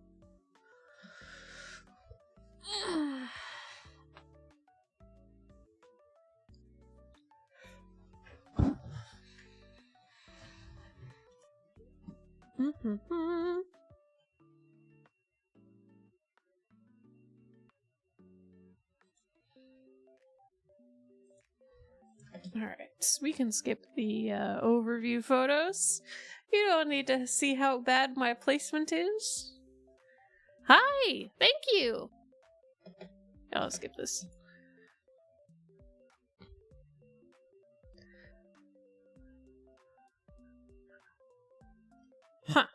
Alright, we can skip the overview photos. You don't need to see how bad my placement is. Hi! Thank you! I'll skip this. Huh.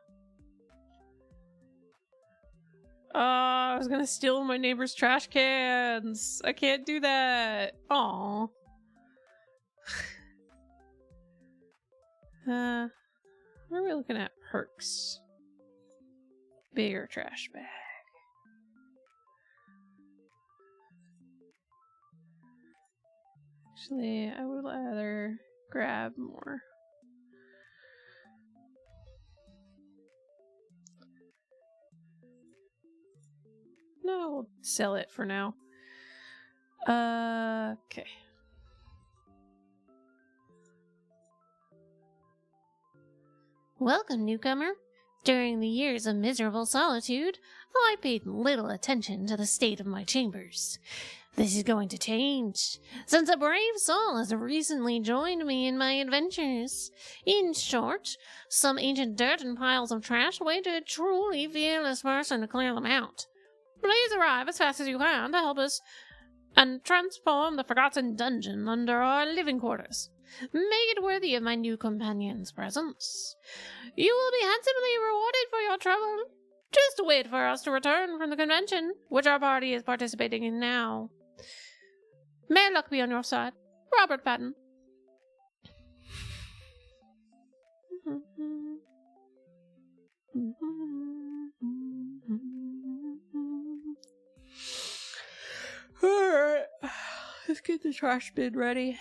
I was gonna steal my neighbor's trash cans. I can't do that. Aww. What are we looking at? Perks. Bigger trash bag. Actually, I would rather grab more. No, we'll sell it for now. Okay. Welcome, newcomer. During the years of miserable solitude, I paid little attention to the state of my chambers. This is going to change, since a brave soul has recently joined me in my adventures. In short, some ancient dirt and piles of trash wait a truly fearless person to clear them out. Please arrive as fast as you can to help us and transform the forgotten dungeon under our living quarters. Make it worthy of my new companion's presence. You will be handsomely rewarded for your trouble. Just wait for us to return from the convention, which our party is participating in now. May luck be on your side. Robert Patton. Alright, let's get the trash bin ready.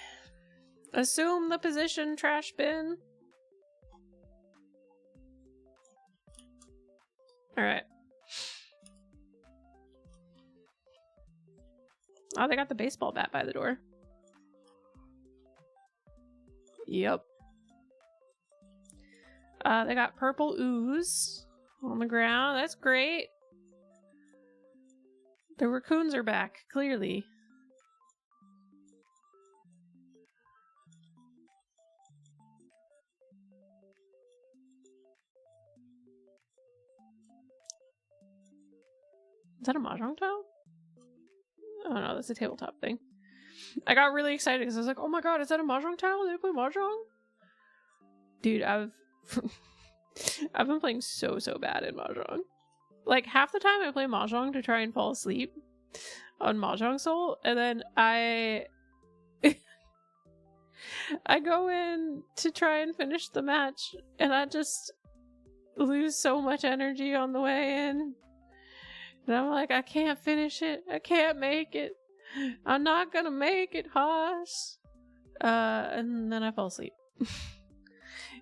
Assume the position, trash bin. Alright. Oh, they got the baseball bat by the door. Yep. They got purple ooze on the ground. That's great. The raccoons are back, clearly. Is that a mahjong tile? Oh no, that's a tabletop thing. I got really excited because I was like, oh my god, is that a mahjong tile? Did I play mahjong? Dude, I've been playing so bad in mahjong. Like, half the time I play mahjong to try and fall asleep on Mahjong Soul, and then I go in to try and finish the match, and I just lose so much energy on the way in. And I'm like, I can't finish it. I can't make it. I'm not gonna make it, Haas. And then I fall asleep.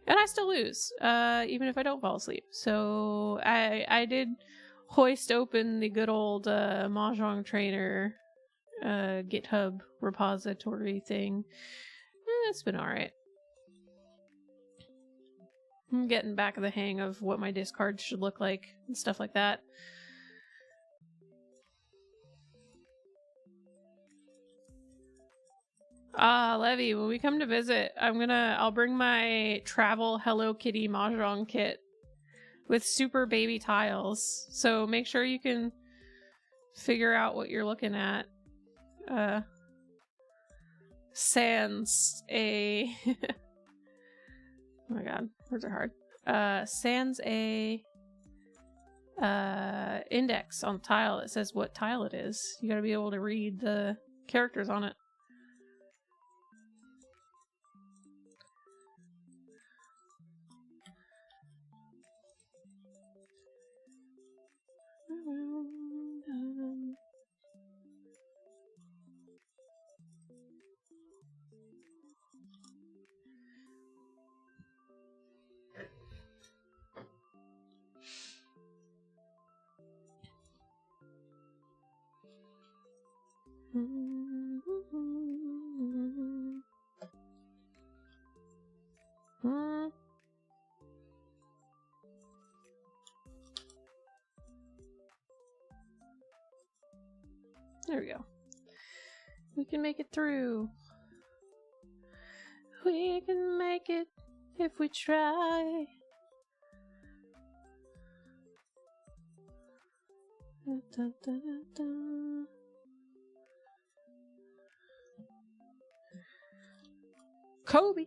And I still lose, even if I don't fall asleep. So I did hoist open the good old Mahjong Trainer GitHub repository thing. It's been alright. I'm getting back of the hang of what my discards should look like and stuff like that. Levy, when we come to visit, I'll bring my travel Hello Kitty Mahjong kit with super baby tiles. So make sure you can figure out what you're looking at. sans a oh my god, words are hard. Sans a index on the tile that says what tile it is. You gotta be able to read the characters on it. There we go. We can make it through. We can make it if we try. Da, da, da, da. Kobe.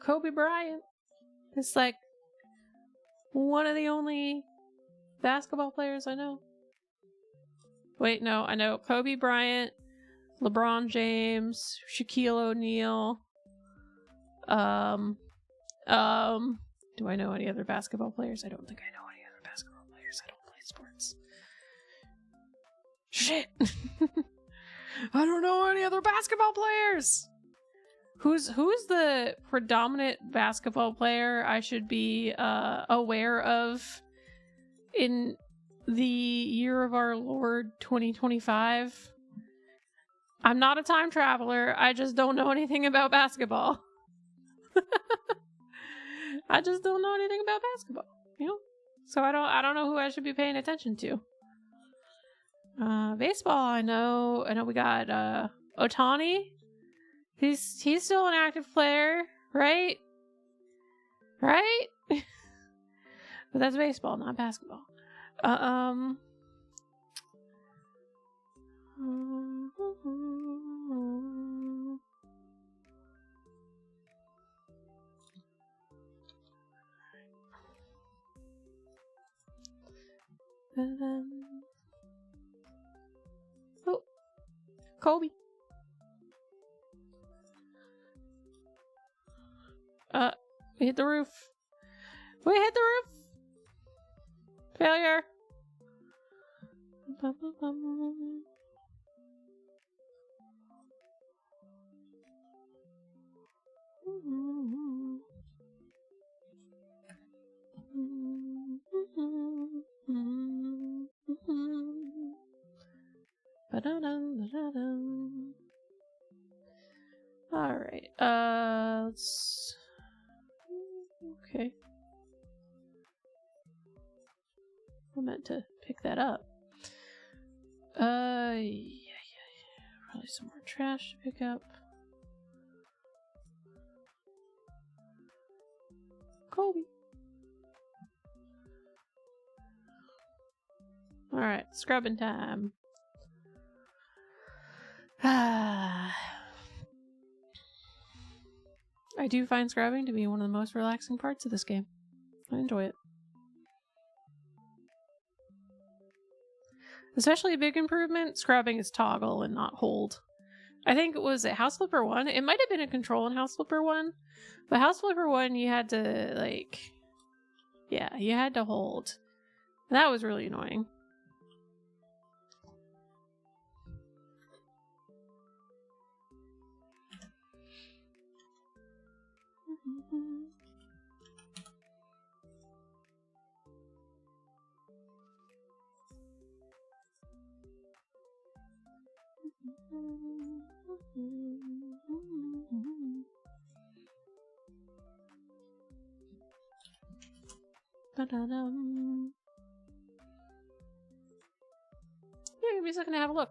Kobe Bryant. It's like one of the only basketball players I know. Wait, no, I know Kobe Bryant, LeBron James, Shaquille O'Neal. Do I know any other basketball players? I don't think I know any other basketball players. I don't play sports. Shit! I don't know any other basketball players! Who's the predominant basketball player I should be aware of in the year of our Lord 2025? I'm not a time traveler. I just don't know anything about basketball. I just don't know anything about basketball, you know? So I don't know who I should be paying attention to. Baseball, I know we got Ohtani. He's still an active player, right? Right? But that's baseball, not basketball. Oh, Kobe. We hit the roof. We hit the roof. Failure. Alright, let's... Okay. I meant to pick that up. Yeah. Probably some more trash to pick up. Kobe. Alright, scrubbing time. I do find scrubbing to be one of the most relaxing parts of this game. I enjoy it. Especially a big improvement, scrubbing is toggle and not hold. I think it was at House Flipper 1. It might have been a control in House Flipper 1. But House Flipper 1, you had to, like... Yeah, you had to hold. That was really annoying. Ba-da-dum. Yeah, give me a second to have a look.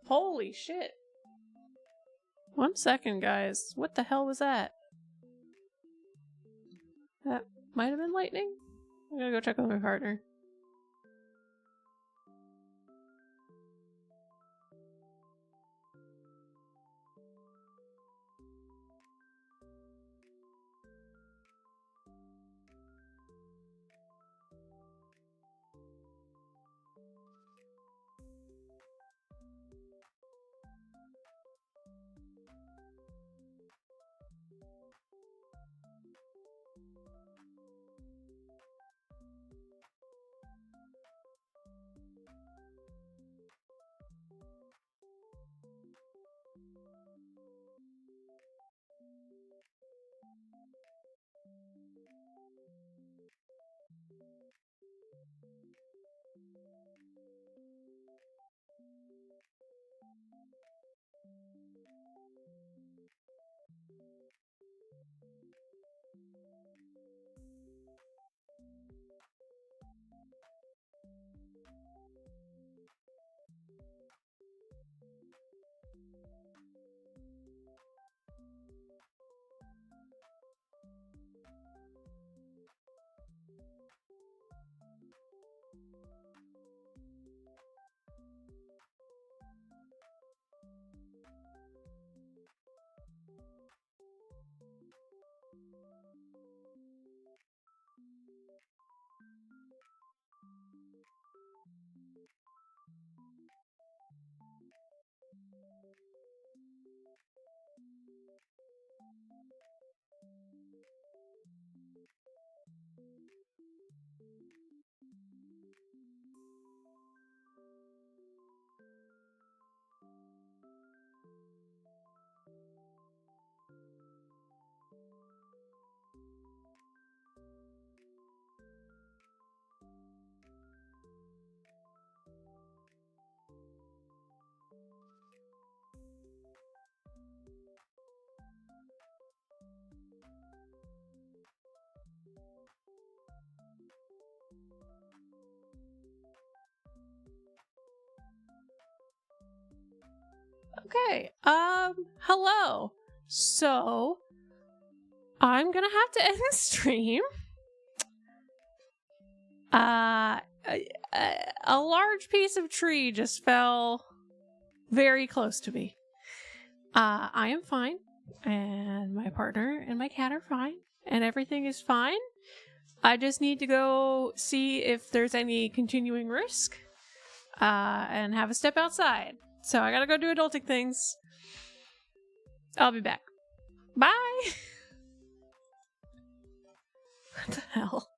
Holy shit. 1 second, guys. What the hell was that? That might have been lightning? I'm gonna go check with my partner. Okay, hello. So, I'm gonna have to end the stream. A large piece of tree just fell very close to me. I am fine, and my partner and my cat are fine, and everything is fine. I just need to go see if there's any continuing risk, and have a step outside. So I gotta go do adulting things. I'll be back. Bye! What the hell?